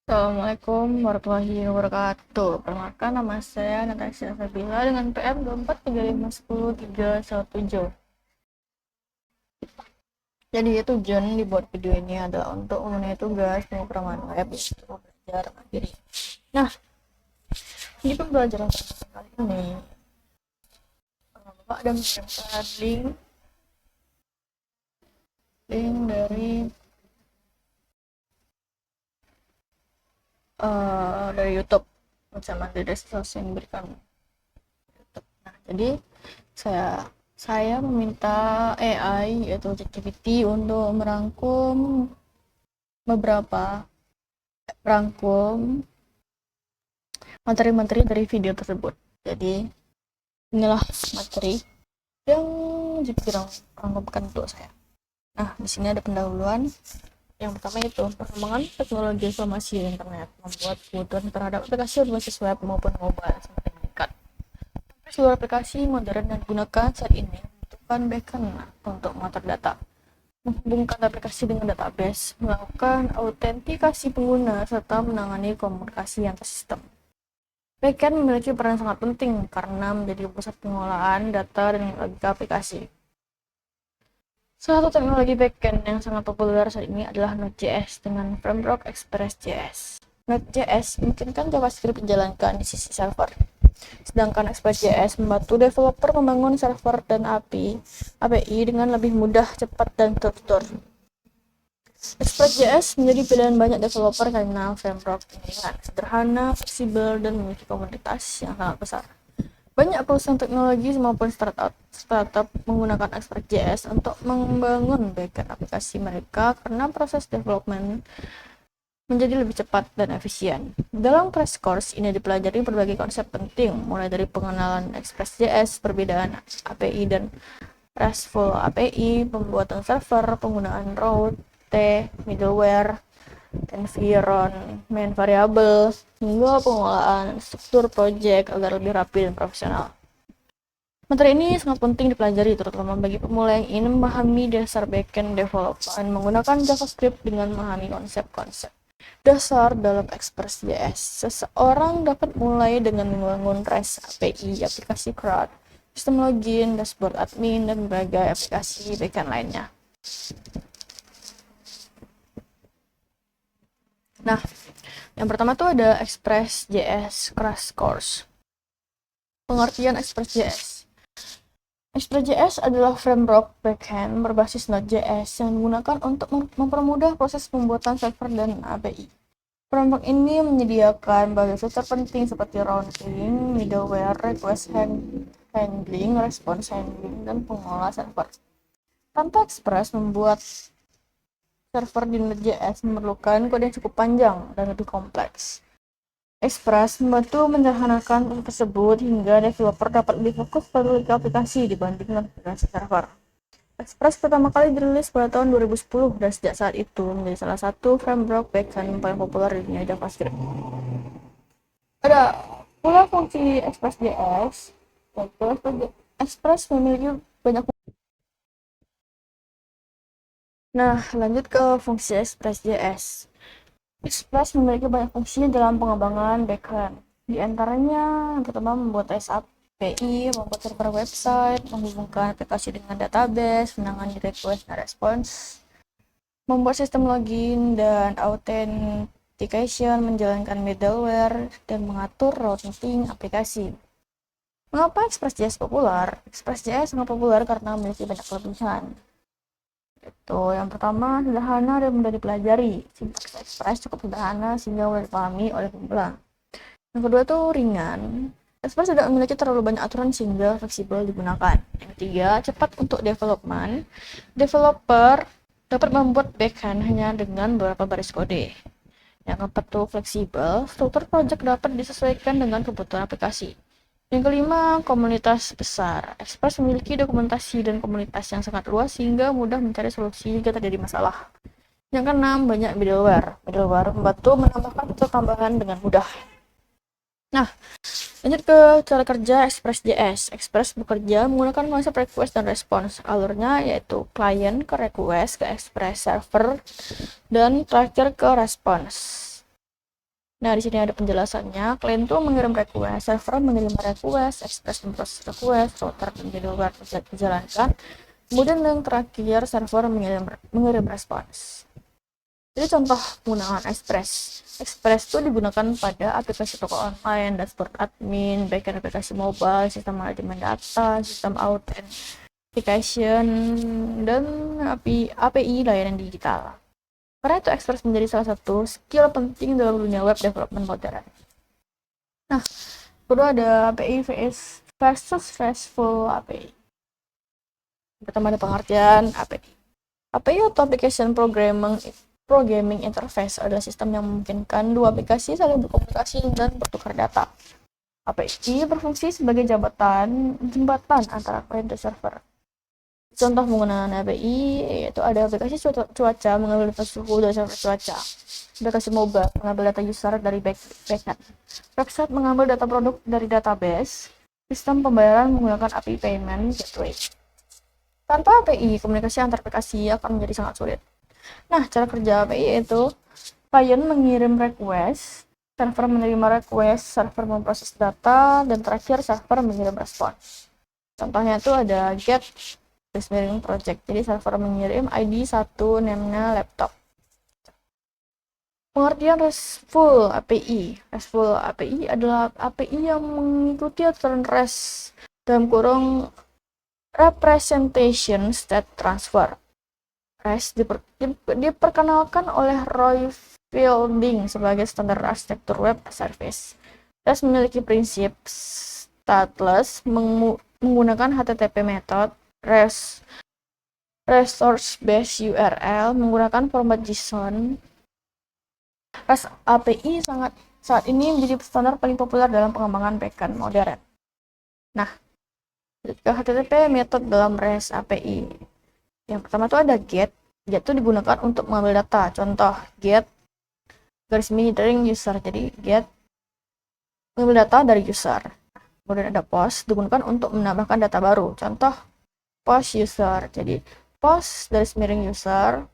Assalamualaikum warahmatullahi wabarakatuh. Perkenalkan, nama saya Natasha Sabila dengan PM 24351031. Jadi tujuan dibuat video ini adalah untuk memenuhi tugas pemrograman web untuk belajar mandiri. Nah, di pembelajaran kali ini, Bapak ada mengirimkan link dari YouTube bersama di deskripsi yang diberikan YouTube. Nah, jadi saya meminta AI yaitu ChatGPT untuk merangkum materi-materi dari video tersebut. Jadi inilah materi yang dirangkumkan untuk saya. Nah, di sini ada pendahuluan. Yang pertama itu perkembangan teknologi informasi internet membuat kebutuhan terhadap aplikasi berbasis web maupun mobile semakin meningkat. Seluruh aplikasi modern yang digunakan saat ini membutuhkan backend untuk mengatur data, menghubungkan aplikasi dengan database, melakukan autentikasi pengguna, serta menangani komunikasi antar sistem. Backend memiliki peran sangat penting karena menjadi pusat pengolahan data dan logika aplikasi. Salah satu teknologi backend yang sangat populer saat ini adalah Node.js dengan framework Express.js. Node.js memungkinkan JavaScript dijalankan di sisi server, sedangkan Express.js membantu developer membangun server dan API dengan lebih mudah, cepat, dan tertutur. Express.js menjadi pilihan banyak developer karena framework ini sederhana, fleksibel, dan memiliki komunitas yang sangat besar. Banyak perusahaan teknologi maupun startup menggunakan Express.js untuk membangun backend aplikasi mereka karena proses development menjadi lebih cepat dan efisien. Dalam crash course ini dipelajari berbagai konsep penting, mulai dari pengenalan Express.js, perbedaan API dan RESTful API, pembuatan server, penggunaan route, middleware, environment variable, hingga pengolahan struktur project agar lebih rapi dan profesional. Materi ini sangat penting dipelajari, terutama bagi pemula yang ingin memahami dasar backend development menggunakan JavaScript dengan memahami konsep-konsep dasar dalam Express.js. Seseorang dapat mulai dengan membangun REST API, aplikasi CRUD, sistem login, dashboard admin, dan berbagai aplikasi backend lainnya. Nah, yang pertama tuh ada Express.js Crash Course. Pengertian Express.js. Express.js adalah framework backend berbasis Node.js yang digunakan untuk mempermudah proses pembuatan server dan API. Framework ini menyediakan banyak fitur penting seperti routing, middleware, request handling, response handling, dan pengolah server. Tanpa Express membuat server di Node.js memerlukan kode yang cukup panjang dan lebih kompleks. Express membantu menyederhanakan proses tersebut hingga developer dapat lebih fokus pada aplikasi dibanding aplikasi server. Express pertama kali dirilis pada tahun 2010 dan sejak saat itu menjadi salah satu framework backend yang paling populer di dunia JavaScript. Ada pula fungsi Express.js. Express memiliki banyak fungsi. Nah, lanjut ke fungsi Express.js. Express memiliki banyak fungsi dalam pengembangan backend. Di antaranya, yang pertama membuat REST API, membuat server website, menghubungkan aplikasi dengan database, menangani request dan response, membuat sistem login dan authentication, menjalankan middleware, dan mengatur routing aplikasi. Mengapa Express.js populer? Express.js sangat populer karena memiliki banyak kelebihan. Itu yang pertama, sederhana dan mudah dipelajari. Sintaks Express cukup sederhana sehingga mudah dipahami oleh pemula. Yang kedua tuh ringan. Express tidak memiliki terlalu banyak aturan sehingga fleksibel digunakan. Yang ketiga, cepat untuk development. Developer dapat membuat backend hanya dengan beberapa baris kode. Yang keempat tuh fleksibel. Struktur project dapat disesuaikan dengan kebutuhan aplikasi. Yang kelima, komunitas besar. Express memiliki dokumentasi dan komunitas yang sangat luas sehingga mudah mencari solusi jika terjadi masalah. Yang keenam, banyak middleware. Middleware membantu menambahkan fitur tambahan dengan mudah. Nah, lanjut ke cara kerja Express.js. Express bekerja menggunakan konsep request dan response. Alurnya yaitu client ke request ke Express server dan terakhir ke response. Nah, di sini ada penjelasannya. Klien tuh mengirim request, server menerima request, express memproses request, router dan middleware dijalankan. Kemudian yang terakhir, server mengirim respons. Jadi contoh penggunaan Express. Express itu digunakan pada aplikasi toko online, dashboard admin, backend aplikasi mobile, sistem manajemen data, sistem authentication, dan API layanan digital. Karena itu Express menjadi salah satu skill penting dalam dunia web development modern. Nah, kedua ada API versus RESTful API. Pertama ada pengertian API. API atau Application Programming Interface adalah sistem yang memungkinkan dua aplikasi saling berkomunikasi dan bertukar data. API berfungsi sebagai jembatan antara klien dan server. Contoh penggunaan API yaitu ada aplikasi cuaca mengambil data suhu dari server cuaca, aplikasi mobile mengambil data user dari backend, website mengambil data produk dari database, sistem pembayaran menggunakan API Payment Gateway. Tanpa API, komunikasi antar aplikasi akan menjadi sangat sulit. Nah, cara kerja API yaitu klien mengirim request, server menerima request, server memproses data, dan terakhir server mengirim respons. Contohnya itu ada get miring project. Jadi server mengirim ID 1, name-nya laptop. Pengertian RESTful API. RESTful API adalah API yang mengikuti aturan REST dalam kurung Representation State Transfer. REST diperkenalkan oleh Roy Fielding sebagai standar arsitektur web service. REST memiliki prinsip stateless menggunakan HTTP method, resource based URL menggunakan format JSON. REST API saat ini menjadi standar paling populer dalam pengembangan backend modern. Nah, HTTP method dalam REST API. Yang pertama itu ada get. Get itu digunakan untuk mengambil data. Contoh, get garis miring user. Jadi, get mengambil data dari user. Kemudian ada post, digunakan untuk menambahkan data baru. Contoh, post user. Jadi, post garis miring user,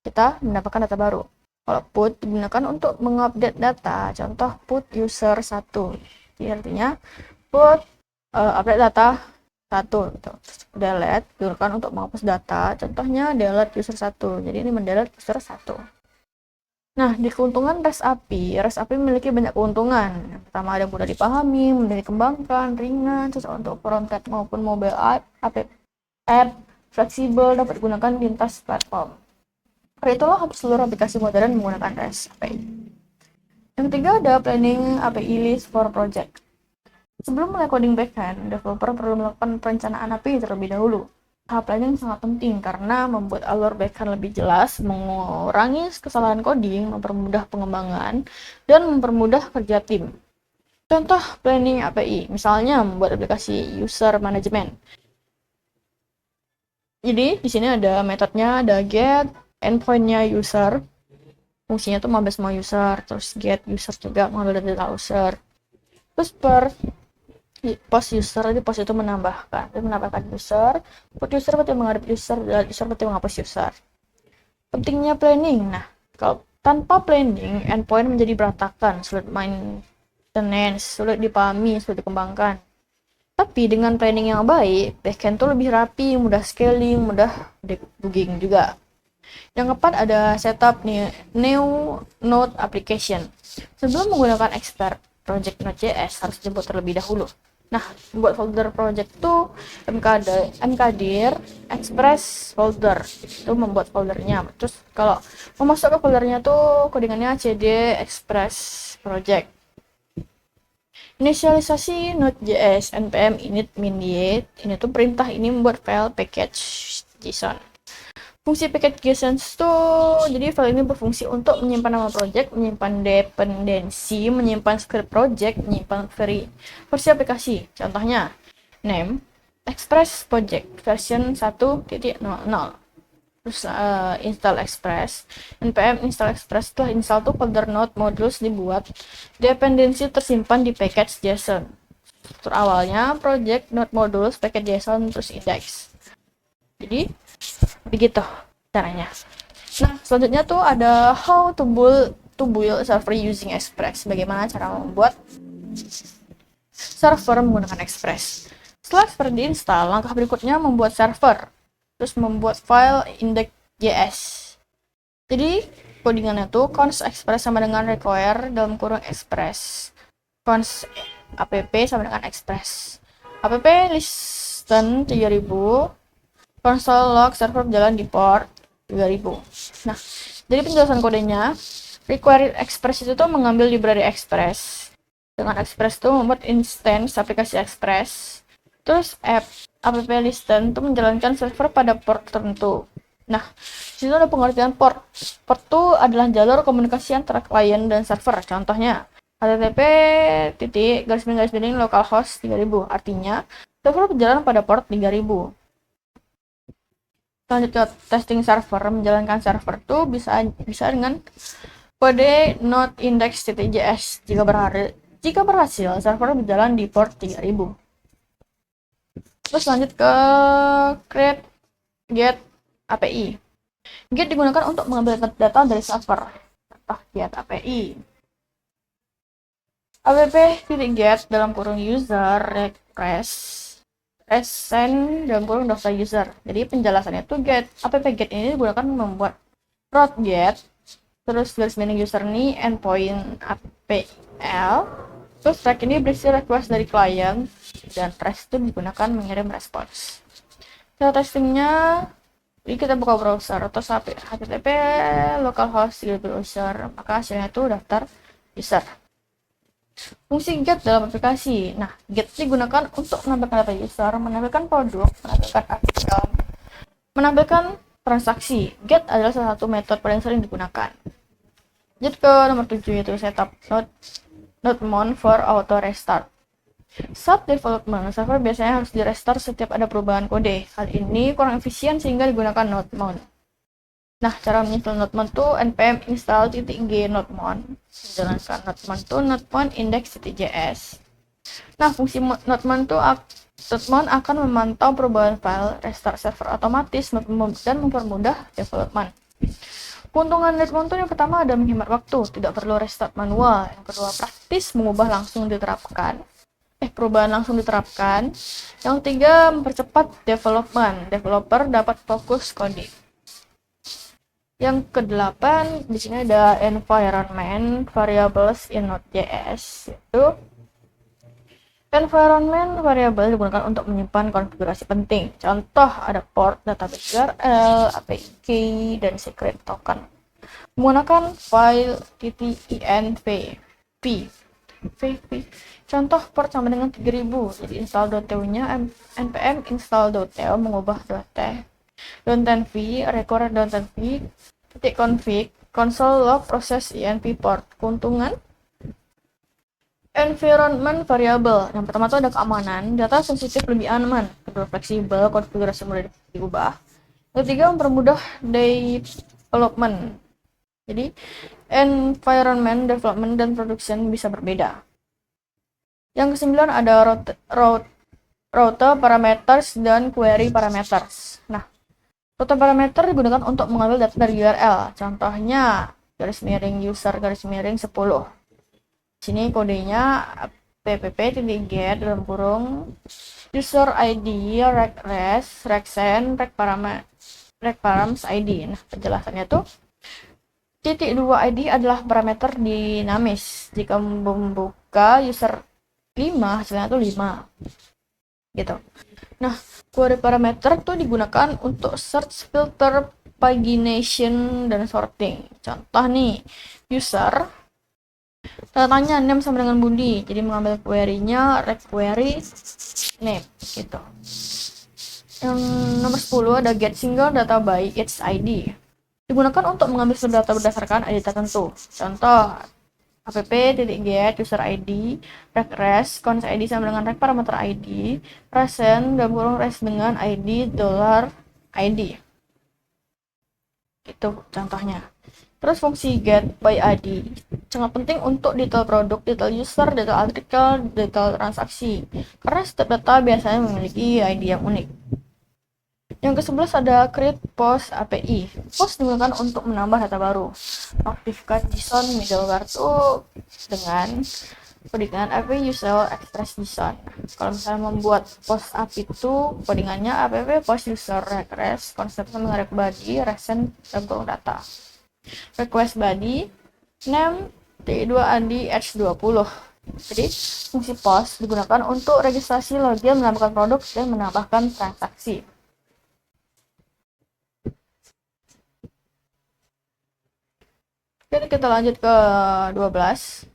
kita menambahkan data baru. Kalau put digunakan untuk mengupdate data. Contoh, put user 1. Jadi, artinya, put update data 1 gitu. Delete digunakan untuk menghapus data, contohnya delete user 1. Jadi ini mendelete user 1. Nah, di keuntungan REST API memiliki banyak keuntungan. Yang pertama ada mudah dipahami, mudah dikembangkan, ringan, cocok untuk front-end maupun mobile app, fleksibel, dapat digunakan lintas platform. Karena itulah hampir seluruh aplikasi modern menggunakan REST API. Yang ketiga ada planning API list for project. Sebelum mulai coding backend, developer perlu melakukan perencanaan API terlebih dahulu. Tahap planning sangat penting karena membuat alur backend lebih jelas, mengurangi kesalahan coding, mempermudah pengembangan, dan mempermudah kerja tim. Contoh planning API, misalnya membuat aplikasi user management. Jadi di sini ada metodenya, ada get, endpoint-nya user, fungsinya tuh mengambil semua user, terus get user juga mengambil data user. Terus post user, jadi post itu menambahkan user, put user berarti menghadap user, dan user berarti menghapus user. Pentingnya planning. Nah, kalau tanpa planning, endpoint menjadi berantakan, sulit maintenance, sulit dipahami, sulit dikembangkan. Tapi dengan planning yang baik, backend tuh lebih rapi, mudah scaling, mudah debugging juga. Yang keempat ada setup new node application. Sebelum menggunakan expert project Node.js harus jemput terlebih dahulu. Nah, buat folder project tuh mkdir express folder itu membuat foldernya. Terus kalau mau masuk ke foldernya tuh codingannya cd express project. Inisialisasi Node.js npm init mediate. Ini tuh perintah ini membuat file package JSON. Fungsi package JSON tuh, jadi file ini berfungsi untuk menyimpan nama project, menyimpan dependensi, menyimpan script project, menyimpan versi aplikasi. Contohnya, name, express project, version 1.0. Terus install express, npm install express. Setelah install tuh folder node modules dibuat, dependensi tersimpan di package JSON. Struktur awalnya, project, node modules, package JSON, terus index. Jadi, begitu caranya. Nah, selanjutnya tuh ada how to to build server using Express. Bagaimana cara membuat server menggunakan Express. Setelah server diinstal, langkah berikutnya membuat server. Terus membuat file index.js. Jadi codingannya tuh const express sama dengan require dalam kurung express. Const app sama dengan express. App listen 3000. Console log server berjalan di port 3000. Nah, dari penjelasan kodenya, require express itu tuh mengambil library express. Dengan express tuh membuat instance aplikasi express. Terus app listen tuh menjalankan server pada port tertentu. Nah, di situ ada pengertian port. Port itu adalah jalur komunikasi antara klien dan server. Contohnya, http://localhost 3000. Artinya, server berjalan pada port 3000. Lanjut ke testing server. Menjalankan server tuh bisa dengan kode node index.js. Jika berhasil, server berjalan di port 3000. Terus lanjut ke create get API. Get digunakan untuk mengambil data dari server. Contoh get API. app.get dalam kurung user request send dalam kurung daftar user. Jadi penjelasannya tuh app.get ini digunakan membuat route get, terus garis miring user ini endpoint APL, terus track ini berisi request dari klien, dan rest itu digunakan mengirim respons. Cara testingnya, jadi kita buka browser, terus http localhost browser, maka hasilnya itu daftar user. Fungsi get dalam aplikasi. Nah, get digunakan untuk menampilkan data user, menampilkan produk, menampilkan artikel, menampilkan transaksi. Get adalah salah satu metode paling sering digunakan. Lanjut ke nomor 7, yaitu setup node-mon for auto restart. Saat development, server biasanya harus di restart setiap ada perubahan kode. Hal ini kurang efisien sehingga digunakan node-mon. Nah, cara menginstall nodemon tuh npm install .g nodemon. Menjalankan nodemon tuh nodemon index.js. Nah, fungsi nodemon tuh nodemon akan memantau perubahan file, restart server otomatis, dan mempermudah development. Keuntungan nodemon tuh yang pertama ada menghemat waktu, tidak perlu restart manual. Yang kedua, praktis, perubahan langsung diterapkan. Yang ketiga, mempercepat development. Developer dapat fokus coding. Yang kedelapan, di sini ada environment variables in Node.js. Yaitu environment variable digunakan untuk menyimpan konfigurasi penting. Contoh ada port, database URL, API key, dan secret token. Menggunakan file .env. Contoh port sama dengan 3000. Jadi install.tu-nya npm install.tu mengubah .env, record .env, .config, console log proses env port. Keuntungan environment variable. Yang pertama itu ada keamanan, data sensitif lebih aman, kedua fleksibel, konfigurasi mudah diubah. Yang ketiga mempermudah development. Jadi environment, development, dan production bisa berbeda. Yang kesembilan ada route parameters dan query parameters. Nah, route parameter digunakan untuk mengambil data dari URL. Contohnya garis miring user garis miring 10. Sini kodenya app.get dalam kurung user ID reqres reqsend reqparams ID. Nah, penjelasannya tuh .2 ID adalah parameter dinamis. Jika membuka user 5, hasilnya tuh 5 gitu. Nah, query parameter tuh digunakan untuk search, filter, pagination, dan sorting. Contoh nih, user datanya name sama dengan Budi, jadi mengambil query-nya requery name gitu. Yang nomor 10 ada get single data by its ID. Digunakan untuk mengambil sumber data berdasarkan ID tertentu. Contoh app.get user ID reqres const ID sama dengan rec parameter ID present dalam kurung res dengan ID $ID itu contohnya. Terus fungsi get by ID sangat penting untuk detail produk, detail user, detail artikel, detail transaksi, karena setiap data biasanya memiliki ID yang unik. Yang ke-11 ada create post API. Post digunakan untuk menambah data baru. Aktifkan JSON middleware tuh dengan codingan API user express JSON. Kalau misalnya membuat post API itu codingannya app post user request, konsepnya mengarah body, recent, dan data. Request body, name, TI2ANDI H20. Jadi, fungsi post digunakan untuk registrasi login, menambahkan produk, dan menambahkan transaksi. Oke, kita lanjut ke 12.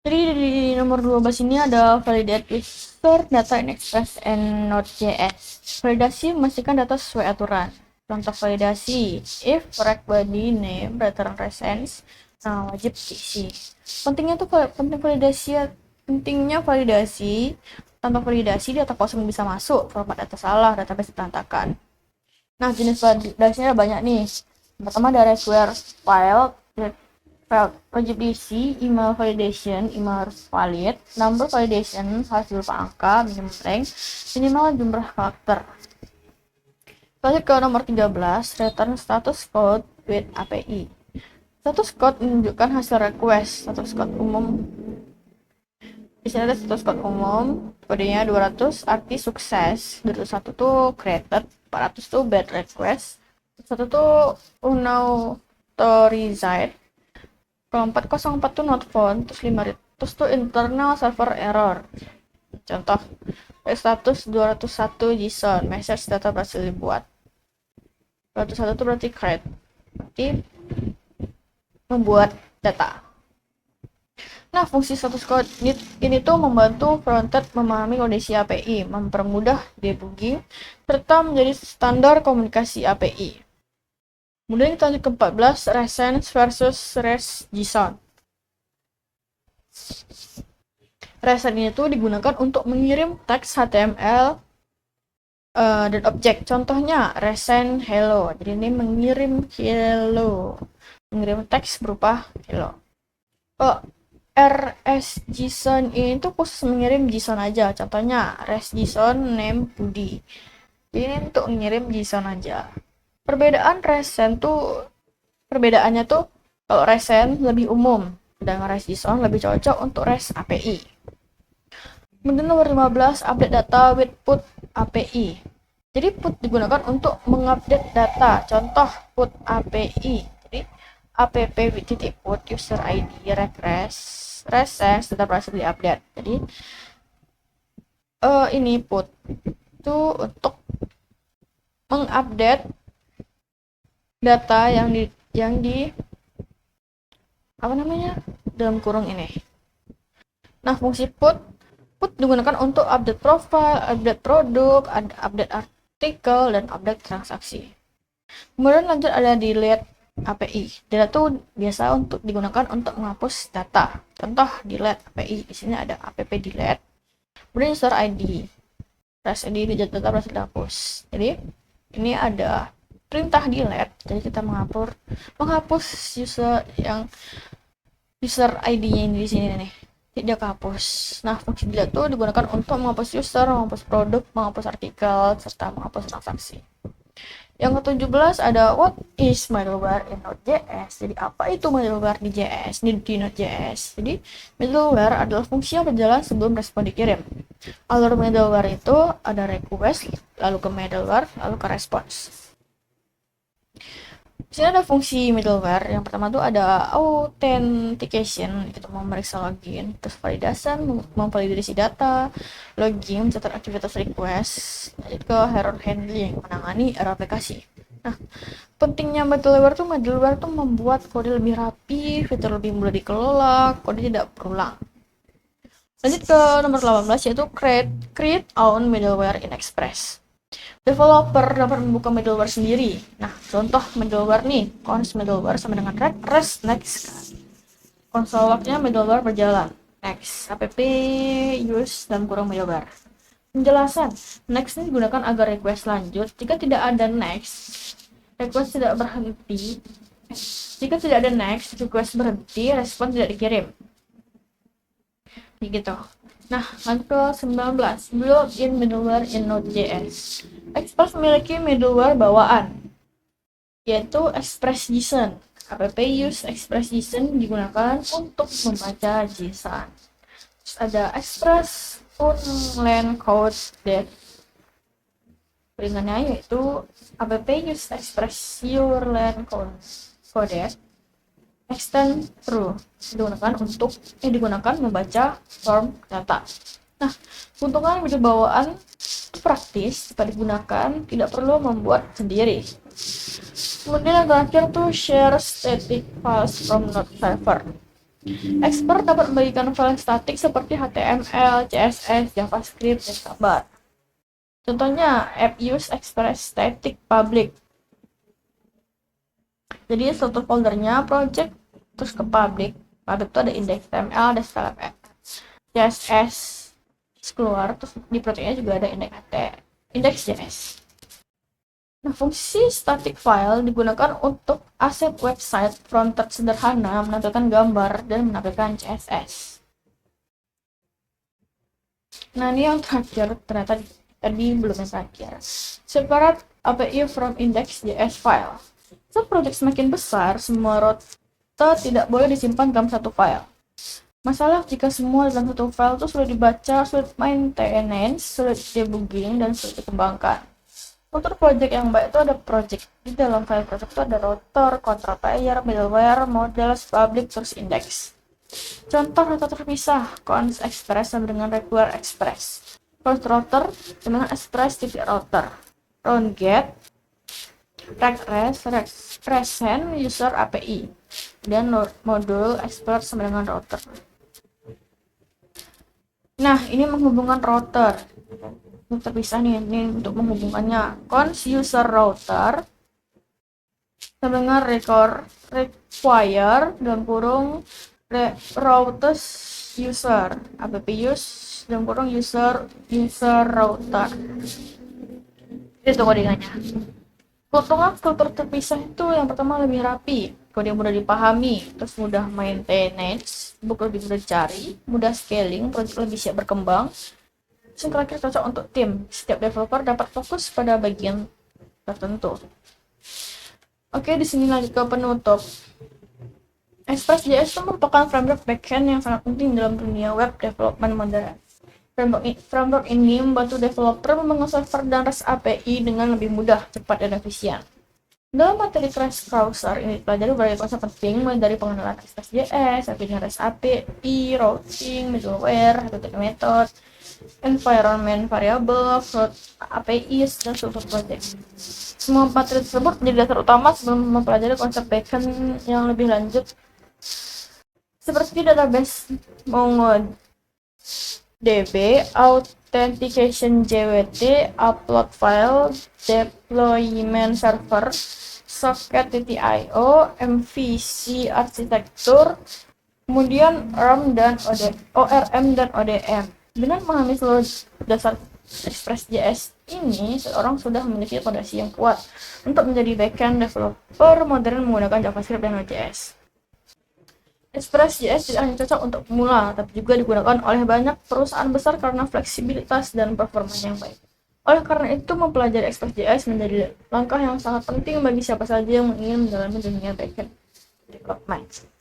Jadi di nomor 12 ini ada validate with store data in Express and Node.js. Validasi memastikan data sesuai aturan. Contoh validasi, if correct body name return recents, nah wajib diisi. Pentingnya validasi. Tanpa validasi data kosong bisa masuk, format data salah, database berantakan. Nah, jenis validasinya ada banyak nih. Pertama ada require file wajib diisi, email validation, email harus valid, number validation harus berupa angka, minimum rank, minimal jumlah karakter. Lanjut ke nomor 13, return status code with API. Status code menunjukkan hasil request. Status code umum, di sini ada status code umum, kodenya 200 arti sukses, 201 tuh created, 400 tuh bad request, 1 tuh unauthorized, kalau 404 tuh not found, terus 500 tuh internal server error. Contoh, status 201 JSON, message data berhasil dibuat. 201 tuh berarti create, berarti membuat data. Nah, fungsi status code ini tuh membantu frontend memahami kondisi API, mempermudah debugging, serta menjadi standar komunikasi API. Kemudian kita lanjut ke 14, recent versus REST JSON. Recent ini tuh digunakan untuk mengirim teks HTML dan objek. Contohnya recent hello. Jadi ini mengirim hello, mengirim teks berupa hello. REST JSON ini tuh khusus mengirim JSON aja. Contohnya REST JSON name Budi. Ini untuk mengirim JSON aja. Perbedaannya tuh kalau recent lebih umum, sedangkan REST JSON lebih cocok untuk REST API. Kemudian nomor 15, update data with put API. Jadi put digunakan untuk mengupdate data. Contoh put API. Jadi app titik put user ID request recent tetap berhasil diupdate. Jadi ini put itu untuk mengupdate data yang di apa namanya dalam kurung ini. Nah, fungsi put digunakan untuk update profile, update produk, update artikel, dan update transaksi. Kemudian lanjut ada delete API. Delete itu biasa untuk digunakan untuk menghapus data. Contoh delete API, di sini ada app delete. Kemudian user ID, REST ID data berhasil dihapus. Jadi ini ada perintah delete, jadi kita menghapus user ID-nya ini di sini nih, tidak kehapus. Nah, fungsi delete itu digunakan untuk menghapus user, menghapus produk, menghapus artikel, serta menghapus transaksi. Yang ke-17 ada what is middleware in Node.js. Jadi apa itu middleware di Node.js? Jadi middleware adalah fungsi yang berjalan sebelum respon dikirim. Alur middleware itu ada request, lalu ke middleware, lalu ke response. Di sini ada fungsi middleware. Yang pertama tuh ada authentication, itu memeriksa login, terus validasi, memvalidasi data, login, mencatat aktivitas request, lanjut ke error handling, menangani error aplikasi. Nah, pentingnya middleware tuh membuat kode lebih rapi, fitur lebih mudah dikelola, kode tidak berulang. Lanjut ke nomor 18 yaitu create own middleware in Express. Developer dapat membuka middleware sendiri. Nah, contoh middleware nih, const middleware sama dengan REST next. Console lognya middleware berjalan. Next, app use dan kurang middleware. Penjelasan, next ini digunakan agar request lanjut. Jika tidak ada next, request tidak berhenti. Jika tidak ada next, request berhenti, respon tidak dikirim. Gitu. Nah, lanjut ke 19. Built-in middleware in Node.js. Express memiliki middleware bawaan, yaitu Express.json. App use Express.json digunakan untuk membaca JSON. Terus ada Express line code dev. Ringannya yaitu app use Express your line code extend through digunakan membaca form data. Nah, keuntungan middle bawaan praktis jika digunakan, tidak perlu membuat sendiri. Kemudian yang terakhir tuh share static files from Node server. Expert dapat membagikan file statik seperti HTML, CSS, JavaScript, dan gambar. Contohnya app use express static public. Jadi satu foldernya project terus ke public. Public itu ada index HTML, ada style CSS keluar, terus di projectnya juga ada index JS. Nah, fungsi static file digunakan untuk aset website frontend sederhana, menampilkan gambar dan menampilkan CSS. Nah, ini yang terakhir, ternyata tadi belum yang terakhir. Separate API from index.js file. Saat project semakin besar, semua route tidak boleh disimpan dalam satu file. Masalah jika semua dalam satu file itu sulit dibaca, sulit maintenance, sulit debugging, dan sulit dikembangkan. Untuk project yang baik itu ada project. Di dalam file project itu ada router, control player, middleware, models, public, terus index. Contoh router terpisah, cons express sama dengan regular express. Cons router dengan express titik router. Round get, present user API. Dan modul expert sama dengan router. Nah, ini menghubungkan router. Terpisah nih, ini untuk menghubungkannya. Cons user router sama dengan require dan kurung routers user app use dan kurung user router. Itu codingannya. Keuntungan struktur terpisah itu yang pertama lebih rapi, kode mudah dipahami, terus mudah maintenance, buku lebih mudah dicari, mudah scaling, project lebih siap berkembang. Yang terakhir cocok untuk tim. Setiap developer dapat fokus pada bagian tertentu. Oke, di sini lanjut ke penutup. Express.js itu merupakan framework backend yang sangat penting dalam dunia web development modern. Framework ini membantu developer membangun server dan REST API dengan lebih mudah, cepat, dan efisien. Dalam materi Crash Browser ini dipelajari berbagai konsep penting, mulai dari pengenalan Express.js, REST API, routing, middleware, method, environment variable, float APIs, dan struktur project. Semua materi tersebut menjadi dasar utama sebelum mempelajari konsep backend yang lebih lanjut, seperti database MongoDB, authentication JWT, upload file, deployment server, socket.io, MVC arsitektur, kemudian ORM dan ODM. Dengan memahami seluruh dasar Express.js ini, seorang sudah memiliki fondasi yang kuat untuk menjadi backend developer modern menggunakan JavaScript dan Node.js. Express.js tidak hanya cocok untuk pemula, tapi juga digunakan oleh banyak perusahaan besar karena fleksibilitas dan performa yang baik. Oleh karena itu, mempelajari Express.js menjadi langkah yang sangat penting bagi siapa saja yang ingin mendalami dunia backend development.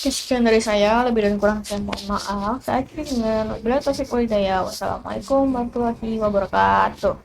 Sekian dari saya, lebih dan kurang saya mohon maaf. Saya akhiri dengan wabillahi taufiq wal hidayah. Wassalamualaikum warahmatullahi wabarakatuh.